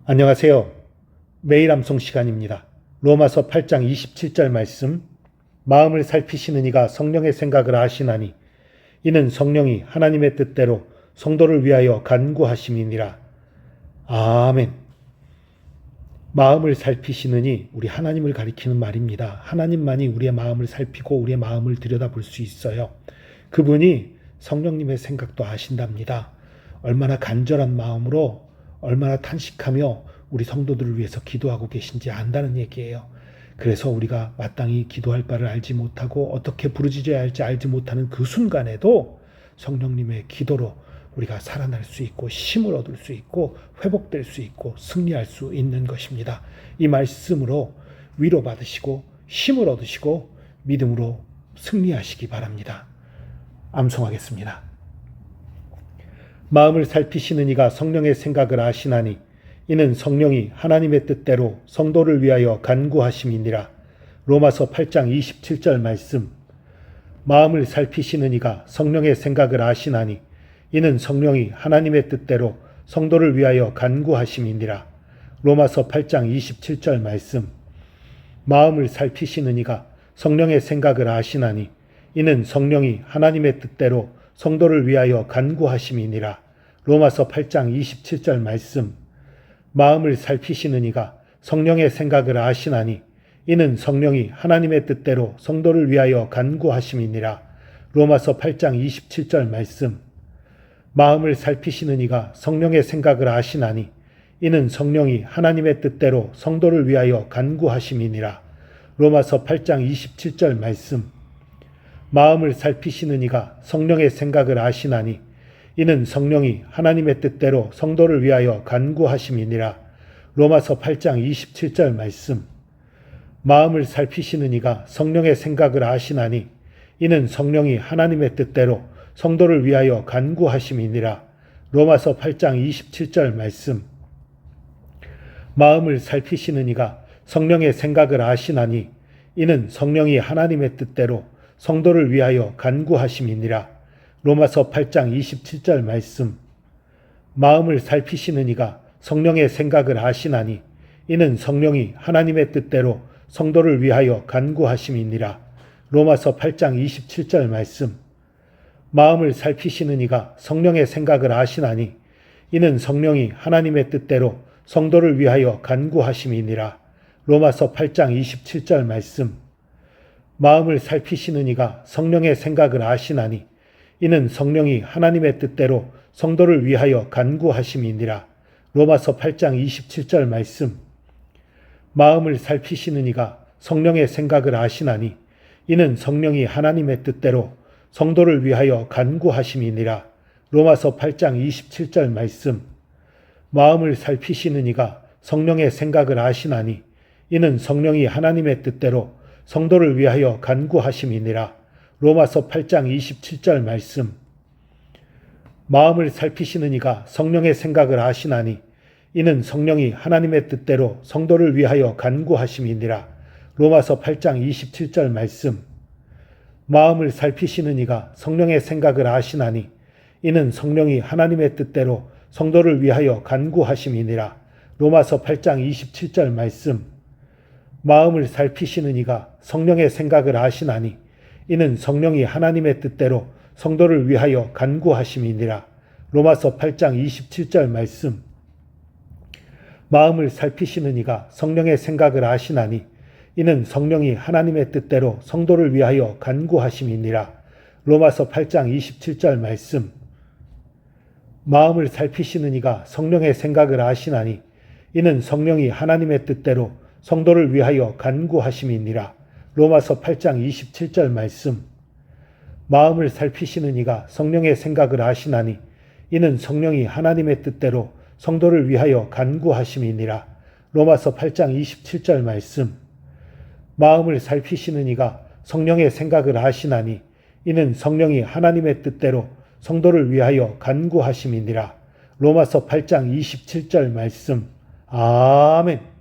안녕하세요. 매일 암송 시간입니다. 로마서 8장 27절 말씀. 마음을 살피시는 이가 성령의 생각을 아시나니 이는 성령이 하나님의 뜻대로 성도를 위하여 간구하심이니라. 아멘. 마음을 살피시느니 우리 하나님을 가리키는 말입니다. 하나님만이 우리의 마음을 살피고 우리의 마음을 들여다볼 수 있어요. 그분이 성령님의 생각도 아신답니다. 얼마나 간절한 마음으로 얼마나 탄식하며 우리 성도들을 위해서 기도하고 계신지 안다는 얘기예요. 그래서 우리가 마땅히 기도할 바를 알지 못하고 어떻게 부르짖어야 할지 알지 못하는 그 순간에도 성령님의 기도로 우리가 살아날 수 있고 힘을 얻을 수 있고 회복될 수 있고 승리할 수 있는 것입니다. 이 말씀으로 위로받으시고 힘을 얻으시고 믿음으로 승리하시기 바랍니다. 암송하겠습니다. 마음을 살피시는 이가 성령의 생각을 아시나니 이는 성령이 하나님의 뜻대로 성도를 위하여 간구하심이니라. 로마서 8장 27절 말씀. 마음을 살피시는 이가 성령의 생각을 아시나니 이는 성령이 하나님의 뜻대로 성도를 위하여 간구하심이니라. 로마서 8장 27절 말씀. 마음을 살피시는 이가 성령의 생각을 아시나니 이는 성령이 하나님의 뜻대로 성도를 위하여 간구하심이니라. 로마서 8장 27절 말씀. 마음을 살피시는 이가 성령의 생각을 아시나니 이는 성령이 하나님의 뜻대로 성도를 위하여 간구하심이니라. 로마서 8장 27절 말씀. 마음을 살피시는 이가 성령의 생각을 아시나니 이는 성령이 하나님의 뜻대로 성도를 위하여 간구하심이니라. 로마서 8장 27절 말씀. 마음을 살피시는 이가 성령의 생각을 아시나니 이는 성령이 하나님의 뜻대로 성도를 위하여 간구하심이니라. 로마서 8장 27절 말씀. 마음을 살피시는 이가 성령의 생각을 아시나니 이는 성령이 하나님의 뜻대로 성도를 위하여 간구하심이니라. 로마서 8장 27절 말씀. 마음을 살피시는 이가 성령의 생각을 아시나니 이는 성령이 하나님의 뜻대로 성도를 위하여 간구하심이니라. 로마서 8장 27절 말씀. 마음을 살피시는 이가 성령의 생각을 아시나니 이는 성령이 하나님의 뜻대로 성도를 위하여 간구하심이니라. 로마서 8장 27절 말씀. 마음을 살피시는 이가 성령의 생각을 아시나니 이는 성령이 하나님의 뜻대로 성도를 위하여 간구하심이니라. 로마서 8장 27절 말씀. 마음을 살피시는 이가 성령의 생각을 아시나니 이는 성령이 하나님의 뜻대로 성도를 위하여 간구하심이니라. 로마서 8장 27절 말씀. 마음을 살피시는 이가 성령의 생각을 아시나니 이는 성령이 하나님의 뜻대로 성도를 위하여 간구하심이니라. 로마서 8장 27절 말씀. 마음을 살피시는 이가 성령의 생각을 아시나니 이는 성령이 하나님의 뜻대로 성도를 위하여 간구하심이니라. 로마서 8장 27절 말씀. 마음을 살피시는 이가 성령의 생각을 아시나니 이는 성령이 하나님의 뜻대로 성도를 위하여 간구하심이니라. 로마서 8장 27절 말씀. 마음을 살피시는 이가 성령의 생각을 아시나니 이는 성령이 하나님의 뜻대로 성도를 위하여 간구하심이니라. 로마서 8장 27절 말씀. 마음을 살피시는 이가 성령의 생각을 아시나니 이는 성령이 하나님의 뜻대로 성도를 위하여 간구하심이니라. 로마서 8장 27절 말씀. 마음을 살피시는 이가 성령의 생각을 아시나니 이는 성령이 하나님의 뜻대로 성도를 위하여 간구하심이니라. 로마서 8장 27절 말씀. 마음을 살피시는 이가 성령의 생각을 아시나니 이는 성령이 하나님의 뜻대로 성도를 위하여 간구하심이니라. 로마서 8장 27절 말씀. 마음을 살피시는 이가 성령의 생각을 아시나니 이는 성령이 하나님의 뜻대로 성도를 위하여 간구하심이니라. 로마서 8장 27절 말씀. 마음을 살피시는 이가 성령의 생각을 아시나니 이는 성령이 하나님의 뜻대로 성도를 위하여 간구하심이니라. 로마서 8장 27절 말씀. 아멘.